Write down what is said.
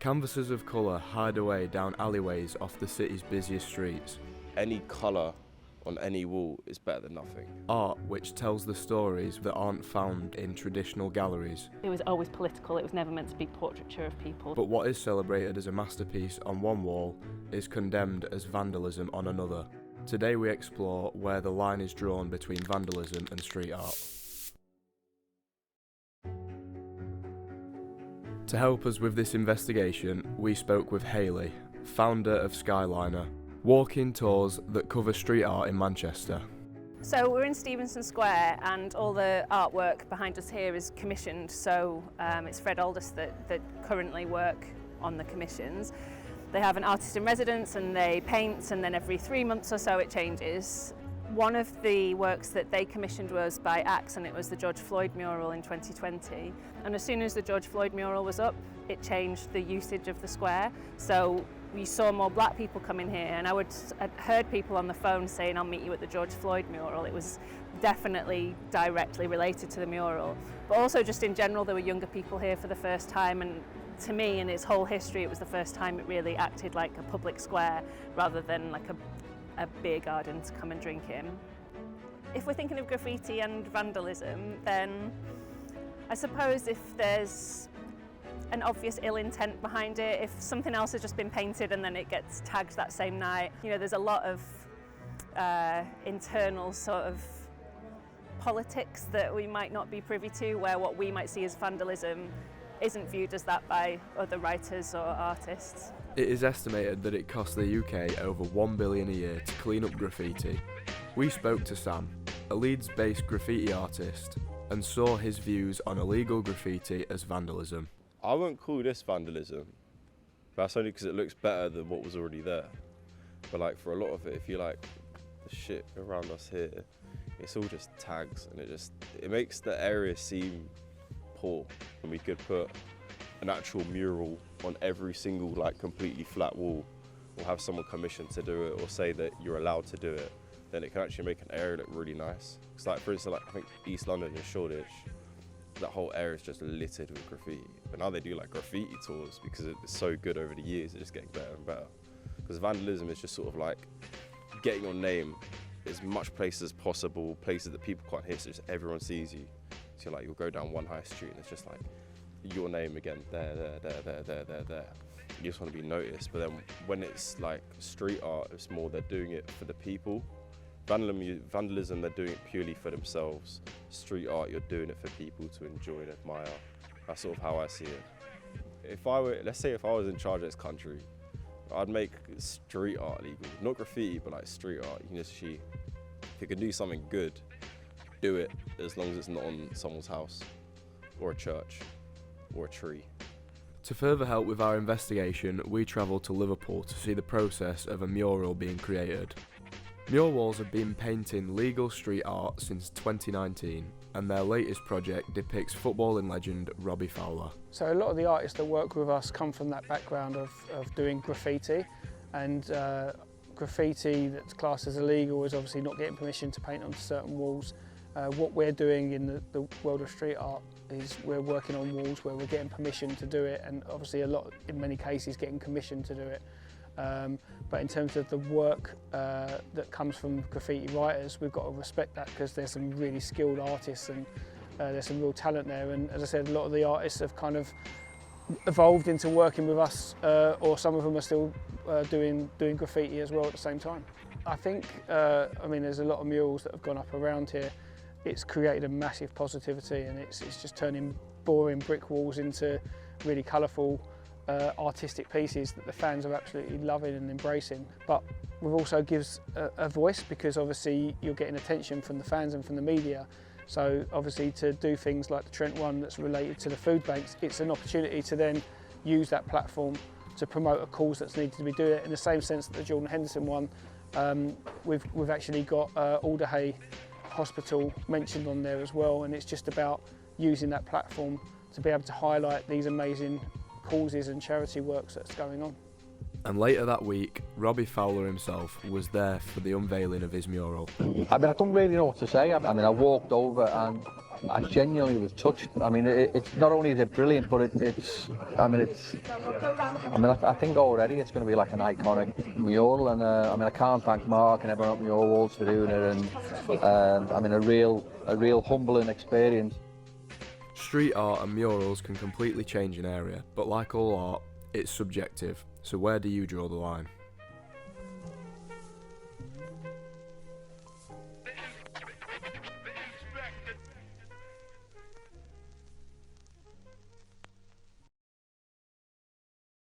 Canvases of colour hide away down alleyways off the city's busiest streets. Any colour on any wall is better than nothing. Art which tells the stories that aren't found in traditional galleries. It was always political, it was never meant to be portraiture of people. But what is celebrated as a masterpiece on one wall is condemned as vandalism on another. Today we explore where the line is drawn between vandalism and street art. To help us with this investigation, we spoke with Hayley, founder of Skyliner, walking tours that cover street art in Manchester. So we're in Stevenson Square and all the artwork behind us here is commissioned, so it's Fred Aldous that currently work on the commissions. They have an artist in residence and they paint, and then every 3 months or so it changes. One of the works that they commissioned was by Axe, and it was the George Floyd mural in 2020. And as soon as the George Floyd mural was up, it changed the usage of the square. So we saw more black people come in here, and I'd heard people on the phone saying, "I'll meet you at the George Floyd mural." It was definitely directly related to the mural. But also just in general, there were younger people here for the first time, and to me, in its whole history, it was the first time it really acted like a public square rather than like a beer garden to come and drink in. If we're thinking of graffiti and vandalism, then I suppose if there's an obvious ill intent behind it, if something else has just been painted and then it gets tagged that same night, there's a lot of internal sort of politics that we might not be privy to, where what we might see as vandalism isn't viewed as that by other writers or artists. It is estimated that it costs the UK over $1 billion a year to clean up graffiti. We spoke to Sam, a Leeds-based graffiti artist, and saw his views on illegal graffiti as vandalism. I wouldn't call this vandalism, but that's only because it looks better than what was already there. But like for a lot of it, if you like the shit around us here, it's all just tags, and it makes the area seem poor. And we could put an actual mural on every single like completely flat wall, or have someone commissioned to do it, or say that you're allowed to do it, then it can actually make an area look really nice. It's like, for instance, like I think East London and Shoreditch, that whole area is just littered with graffiti. But now they do like graffiti tours because it's so good over the years, it's just getting better and better. Because vandalism is just sort of like getting your name as much places as possible, places that people can't hit, so just everyone sees you. So like you'll go down one high street and it's just like your name again, there. You just want to be noticed. But then when it's like street art, it's more they're doing it for the people. Vandalism, they're doing it purely for themselves. Street art, you're doing it for people to enjoy and admire. That's sort of how I see it. Let's say if I was in charge of this country, I'd make street art legal. Not graffiti, but like street art. You can just see, if you can do something good, do it, as long as it's not on someone's house, or a church, or a tree. To further help with our investigation, we travelled to Liverpool to see the process of a mural being created. Mural walls have been painting legal street art since 2019, and their latest project depicts footballing legend Robbie Fowler. So a lot of the artists that work with us come from that background of doing graffiti, and graffiti that's classed as illegal is obviously not getting permission to paint onto certain walls. What we're doing in the world of street art is we're working on walls where we're getting permission to do it, and obviously in many cases getting commissioned to do it. But in terms of the work that comes from graffiti writers, we've got to respect that, because there's some really skilled artists and there's some real talent there. And as I said, a lot of the artists have kind of evolved into working with us, or some of them are still doing graffiti as well at the same time. I think, there's a lot of murals that have gone up around here. It's created a massive positivity, and it's just turning boring brick walls into really colourful artistic pieces that the fans are absolutely loving and embracing. But it also gives a voice, because obviously you're getting attention from the fans and from the media. So obviously to do things like the Trent one that's related to the food banks, it's an opportunity to then use that platform to promote a cause that's needed to be doing it. In the same sense that the Jordan Henderson one, we've actually got Alderhay Hospital mentioned on there as well, and it's just about using that platform to be able to highlight these amazing causes and charity works that's going on. And later that week, Robbie Fowler himself was there for the unveiling of his mural. I don't really know what to say. I walked over and I genuinely was touched. I mean, it's not only is it brilliant, but I think already it's going to be like an iconic mural, and I can't thank Mark and everyone at Mural Walls for doing it, and a real humbling experience. Street art and murals can completely change an area, but like all art, it's subjective. So where do you draw the line?